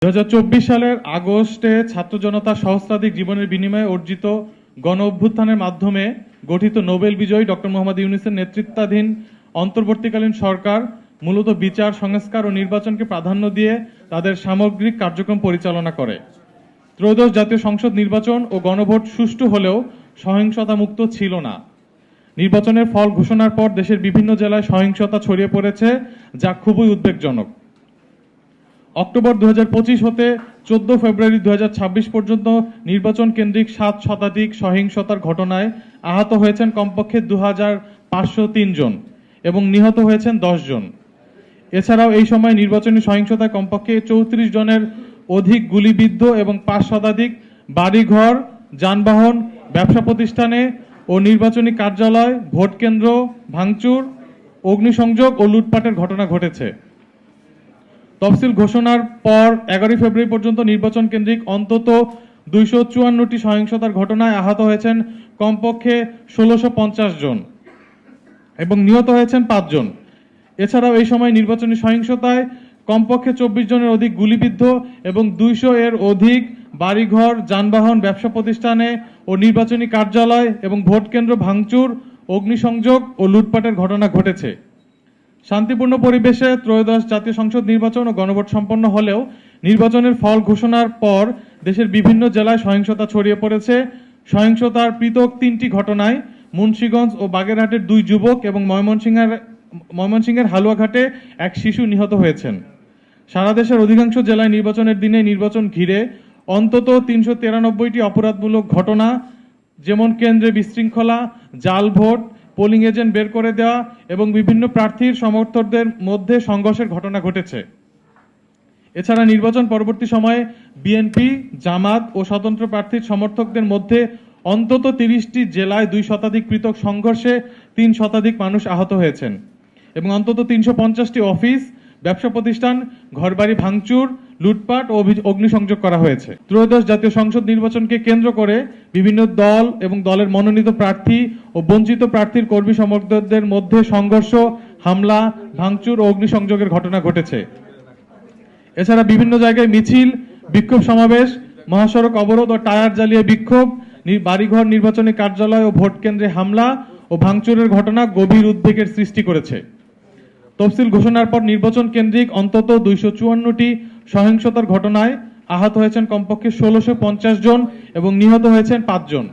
2024 সালের আগস্টে ছাত্র জনতার সহস্রাধিক জীবনের বিনিময়ে অর্জিত গণ অভ্যুত্থানের মাধ্যমে গঠিত নোবেল বিজয়ী ডক্টর মোহাম্মদ ইউনূসের নেতৃত্বাধীন অন্তর্বর্তীকালীন সরকার মূলত বিচার, সংস্কার ও নির্বাচনকে প্রাধান্য দিয়ে তাদের সামগ্রিক কার্যক্রম পরিচালনা করে। ত্রয়োদশ জাতীয় সংসদ নির্বাচন ও গণভোট সুষ্ঠু হলেও সহিংসতামুক্ত ছিল না। নির্বাচনের ফল ঘোষণার পর দেশের বিভিন্ন জেলায় সহিংসতা ছড়িয়ে পড়েছে, যা খুবই উদ্বেগজনক। অক্টোবর 2025 হতে 14 ফেব্রুয়ারি 2026 পর্যন্ত নির্বাচন কেন্দ্রিক 7 শতাধিক সহিংসতার ঘটনায় আহত হয়েছেন কমপক্ষে 2503 জন এবং নিহত হয়েছেন 10 জন। এছাড়াও এই সময় নির্বাচনী সহিংসতায় কমপক্ষে 34 জনের অধিক গুলিবিদ্ধ এবং 5 শতাধিক বাড়িঘর, যানবাহন, ব্যবসা প্রতিষ্ঠানে ও নির্বাচনী কার্যালয়, ভোট কেন্দ্র ভাঙচুর, অগ্নিসংযোগ ও লুটপাটের ঘটনা ঘটেছে। তফসিল ঘোষণার পর 11 ফেব্রুয়ারি পর্যন্ত নির্বাচন কেন্দ্রিক অন্তত 254টি সহিংসতার ঘটনায় আহত হয়েছেন কমপক্ষে 1650 জন এবং নিহত হয়েছেন 5 জন। এছাড়াও এই সময় নির্বাচনী সহিংসতায় কমপক্ষে 24 জনের অধিক গুলিবিদ্ধ এবং 200 এর অধিক বাড়িঘর, যানবাহন, ব্যবসা প্রতিষ্ঠানে ও নির্বাচনী কার্যালয় এবং ভোট কেন্দ্র ভাঙচুর, অগ্নিসংযোগ ও লুটপাটের ঘটনা ঘটেছে। শান্তিপূর্ণ পরিবেশে ত্রয়োদশ জাতীয় সংসদ নির্বাচন ও গণভোট সম্পন্ন হলেও নির্বাচনের ফল ঘোষণার পর দেশের বিভিন্ন জেলায় সহিংসতা ছড়িয়ে পড়েছে। সহিংসতার পৃথক 3টি ঘটনায় মুন্সিগঞ্জ ও বাগেরহাটের 2 যুবক এবং ময়মনসিংহের হালুয়াঘাটে এক শিশু নিহত হয়েছেন। সারা দেশের অধিকাংশ জেলায় নির্বাচনের দিনে নির্বাচন ঘিরে অন্তত 393টি অপরাধমূলক ঘটনা, যেমন কেন্দ্রে বিশৃঙ্খলা, জাল ভোট, পোলিং এজেন্ট বের করে দেওয়া এবং বিভিন্ন প্রার্থীর সমর্থকদের মধ্যে সংঘর্ষের ঘটনা ঘটেছে। এছাড়া নির্বাচন পরবর্তী সময়ে বিএনপি, জামাত ও স্বতন্ত্র প্রার্থীর সমর্থকদের মধ্যে অন্তত 30টি জেলায় 2 শতাধিক পৃথক সংঘর্ষে 3 শতাধিক মানুষ আহত হয়েছেন এবং অন্তত 350টি অফিস, ব্যবসা প্রতিষ্ঠান, ঘরবাড়ি ভাঙচুর, লুটপাট ও অগ্নিসংযোগ করা হয়েছে। ত্রয়োদশ জাতীয় সংসদ নির্বাচনকে কেন্দ্র করে বিভিন্ন দল এবং দলের মনোনীত প্রার্থী ও বঞ্চিত প্রার্থীর কর্মী সমর্থকদের মধ্যে সংঘর্ষ, হামলা, ভাঙচুর ও অগ্নিসংযোগের ঘটনা ঘটেছে। এছাড়া বিভিন্ন জায়গায় মিছিল, বিক্ষোভ সমাবেশ, মহাসড়ক অবরোধ ও টায়ার জ্বালিয়ে বিক্ষোভ, বাড়িঘর, নির্বাচনী কার্যালয় ও ভোট কেন্দ্রে হামলা ও ভাঙচুরের ঘটনা গভীর উদ্বেগের সৃষ্টি করেছে। তফসিল ঘোষণার পর নির্বাচন কেন্দ্রিক অন্তত 254টি সহিংসতার ঘটনায় আহত হয়েছেন কমপক্ষে 1650 জন এবং নিহত হয়েছেন 5 জন।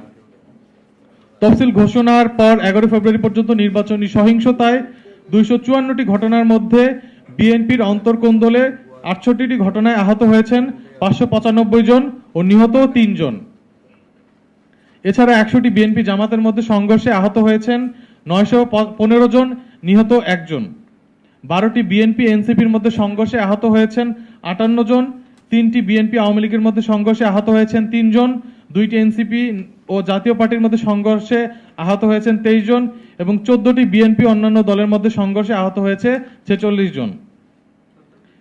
তফসিল ঘোষণার পর 11 ফেব্রুয়ারি পর্যন্ত নির্বাচনী সহিংসতায় 254টি ঘটনার মধ্যে বিএনপির অন্তর্কোন্দলে 68টি ঘটনায় আহত হয়েছেন 595 জন ও নিহত 3 জন। এছাড়া 100টি বিএনপি জামাতের মধ্যে সংঘর্ষে আহত হয়েছেন 915 জন, নিহত 1 জন। 12টি বিএনপি এনসিপির মধ্যে সংঘর্ষে আহত হয়েছেন 58 জন, 3টি বিএনপি আওয়ামী লীগের মধ্যে সংঘর্ষে আহত হয়েছেন 3 জন, 2টি এনসিপি ও জাতীয় পার্টির মধ্যে সংঘর্ষে আহত হয়েছেন 23 জন এবং 14টি বিএনপি অন্যান্য দলের মধ্যে সংঘর্ষে আহত হয়েছে 46 জন।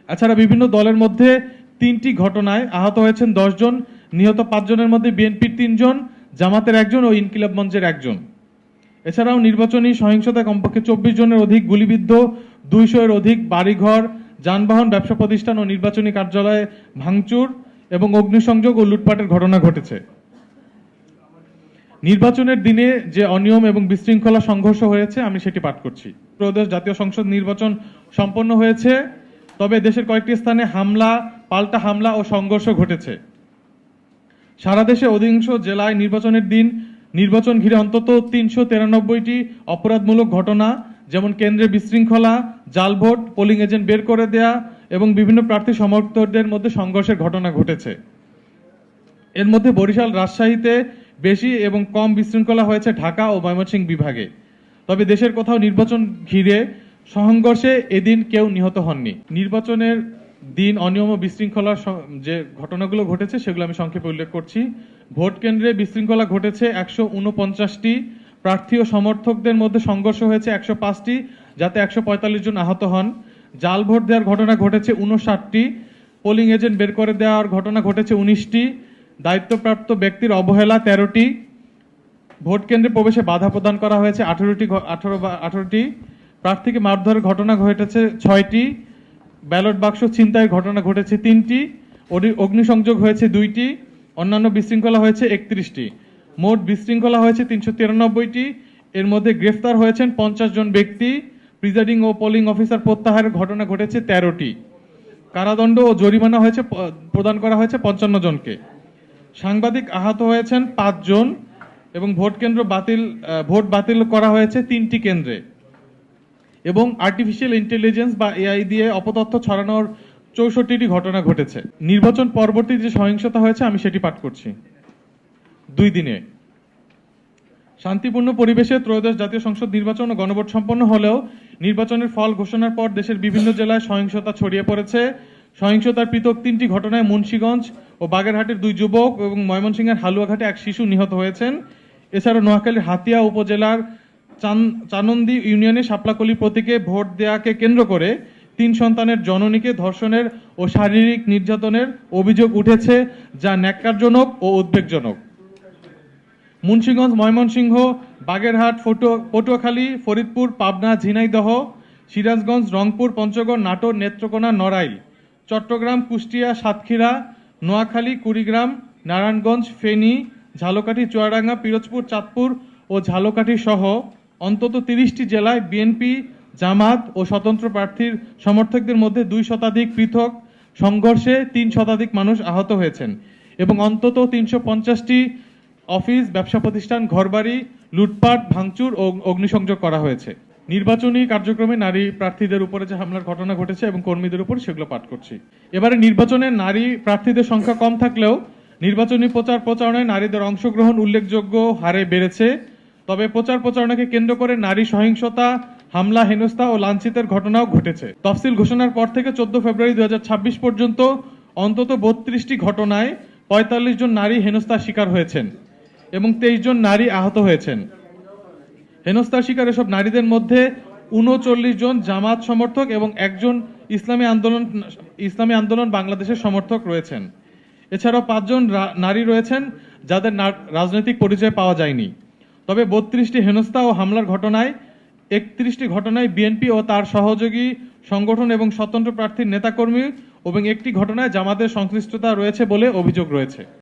এছাড়া বিভিন্ন দলের মধ্যে 3টি ঘটনায় আহত হয়েছেন 10 জন, নিহত 5 জনের মধ্যে বিএনপির 3 জন, জামাতের 1 জন ও ইনকিলাব মঞ্চের 1 জন। এছাড়াও নির্বাচনী সহিংসতায় কমপক্ষে 24 জনের অধিক গুলিবিদ্ধ, 200 এর অধিক বাড়িঘর, যানবাহন, ব্যবসা প্রতিষ্ঠান ও নির্বাচনী কার্যালয়ে ভাঙচুর এবং অগ্নিসংযোগ ও লুটপাটের ঘটনা ঘটেছে। নির্বাচনের দিনে যে অনিয়ম এবং বিশৃঙ্খলা সংঘর্ষ হয়েছে আমি সেটি পাঠ করছি। ত্রয়োদশ জাতীয় সংসদ নির্বাচন সম্পন্ন হয়েছে, তবে দেশের কয়েকটি স্থানে হামলা, পাল্টা হামলা ও সংঘর্ষ ঘটেছে। সারা দেশে অধিকাংশ জেলায় নির্বাচনের দিন নির্বাচন ঘিরে অন্তত 393টি অপরাধমূলক ঘটনা, যেমন কেন্দ্রে বিশৃঙ্খলা, জাল ভোট, পোলিং এজেন্ট বের করে দেয়া এবং বিভিন্ন প্রার্থী সমর্থকদের মধ্যে সংঘর্ষের ঘটনা ঘটেছে। এর মধ্যে বরিশাল, রাজশাহীতে বেশি এবং কম বিশৃঙ্খলা হয়েছে ঢাকা ও ময়মনসিংহ বিভাগে। তবে দেশের কোথাও নির্বাচন ঘিরে সংঘর্ষে এদিন কেউ নিহত হননি। নির্বাচনের দিন অনিয়ম ও বিশৃঙ্খলার যে ঘটনাগুলো ঘটেছে সেগুলো আমি সংক্ষেপে উল্লেখ করছি। ভোট কেন্দ্রে বিশৃঙ্খলা ঘটেছে 149টি, প্রার্থী ও সমর্থকদের মধ্যে সংঘর্ষ হয়েছে 105টি, যাতে 145 জন আহত হন। জাল ভোট দেওয়ার ঘটনা ঘটেছে 59টি, পোলিং এজেন্ট বের করে দেওয়ার ঘটনা ঘটেছে 19টি, দায়িত্বপ্রাপ্ত ব্যক্তির অবহেলা 13টি, ভোট কেন্দ্রে প্রবেশে বাধা প্রদান করা হয়েছে 18টি, প্রার্থীকে মারধরের ঘটনা ঘটেছে 6টি, ব্যালট বাক্স ছিনতাইয়ের ঘটনা ঘটেছে 3টি, অগ্নিসংযোগ হয়েছে 2টি, অন্যান্য বিশৃঙ্খলা হয়েছে 31টি। মোট বিশৃঙ্খলা হয়েছে 393টি। এর মধ্যে গ্রেফতার হয়েছেন 50 জন ব্যক্তি। প্রিজাইডিং ও পোলিং অফিসার প্রত্যাহারের ঘটনা ঘটেছে 13টি। কারাদণ্ড ও জরিমানা হয়েছে প্রদান করা হয়েছে 55 জনকে। সাংবাদিক আহত হয়েছেন 5 জন এবং ভোট বাতিল করা হয়েছে 3টি কেন্দ্রে। এবং আর্টিফিশিয়াল ইন্টেলিজেন্স বা এআই দিয়ে অপতথ্য ছড়ানোর 64টি ঘটনা ঘটেছে। নির্বাচন পরবর্তী যে সহিংসতা হয়েছে আমি সেটি পাঠ করছি। 2 দিনে শান্তিপূর্ণ পরিবেশে ত্রয়োদশ জাতীয় সংসদ নির্বাচন ও গণভোট সম্পন্ন হলেও নির্বাচনের ফল ঘোষণার পর দেশের বিভিন্ন জেলায় সহিংসতা ছড়িয়ে পড়েছে। সহিংসতার পৃথক 3টি ঘটনায় মুন্সিগঞ্জ ও বাগেরহাটের 2 যুবক এবং ময়মনসিংহের হালুয়াঘাটে 1 শিশু নিহত হয়েছেন। এছাড়া নোয়াখালীর হাতিয়া উপজেলার চানন্দি ইউনিয়নে শাপলাকলি প্রতীকে ভোট দেওয়াকে কেন্দ্র করে 3 সন্তানের জননীকে ধর্ষণের ও শারীরিক নির্যাতনের অভিযোগ উঠেছে, যা ন্যাক্কারজনক ও উদ্বেগজনক। মুন্সিগঞ্জ, ময়মনসিংহ, বাগেরহাট, পটুয়াখালী, ফরিদপুর, পাবনা, ঝিনাইদহ, সিরাজগঞ্জ, রংপুর, পঞ্চগড়, নাটোর, নেত্রকোনা, নড়াইল, চট্টগ্রাম, কুষ্টিয়া, সাতক্ষীরা, নোয়াখালী, কুড়িগ্রাম, নারায়ণগঞ্জ, ফেনী, ঝালকাঠি, চুয়াডাঙ্গা, পিরোজপুর, চাঁদপুর ও ঝালকাঠি সহ অন্তত 30টি জেলায় বিএনপি, জামাত ও স্বতন্ত্র প্রার্থীর সমর্থকদের মধ্যে 2 শতাধিক পৃথক সংঘর্ষে 3 শতাধিক মানুষ আহত হয়েছেন এবং অন্তত 350টি অফিস, ব্যবসা প্রতিষ্ঠান, ঘরবাড়ি লুটপাট, ভাঙচুর ও অগ্নিসংযোগ করা হয়েছে। নির্বাচনী কার্যক্রমে নারী প্রার্থীদের উপরে যে হামলার ঘটনা ঘটেছে এবং কর্মীদের উপর, সেগুলো পাঠ করছি। এবারে নির্বাচনে নারী প্রার্থীদের সংখ্যা কম থাকলেও নির্বাচনী প্রচার প্রচারণায় নারীদের অংশগ্রহণ উল্লেখযোগ্য হারে বেড়েছে। তবে প্রচার প্রচারণাকে কেন্দ্র করে নারী সহিংসতা, হামলা, হেনস্থা ও লাঞ্ছিতের ঘটনাও ঘটেছে। তফসিল ঘোষণার পর থেকে 14 ফেব্রুয়ারি 2026 পর্যন্ত অন্তত 32টি ঘটনায় 45 জন নারী হেনস্থার শিকার হয়েছেন এবং 23 জন নারী আহত হয়েছেন। হেনস্থার শিকার এসব নারীদের মধ্যে 39 জন জামাত সমর্থক এবং 1 জন ইসলামী আন্দোলন বাংলাদেশের সমর্থক রয়েছেন। এছাড়াও 5 জন নারী রয়েছেন যাদের রাজনৈতিক পরিচয় পাওয়া যায়নি। তবে 32টি হেনস্থা ও হামলার ঘটনায় 31টি ঘটনায় বিএনপি ও তার সহযোগী সংগঠন এবং স্বতন্ত্র প্রার্থীর নেতাকর্মী এবং 1টি ঘটনায় জামাতের সংশ্লিষ্টতা রয়েছে বলে অভিযোগ রয়েছে।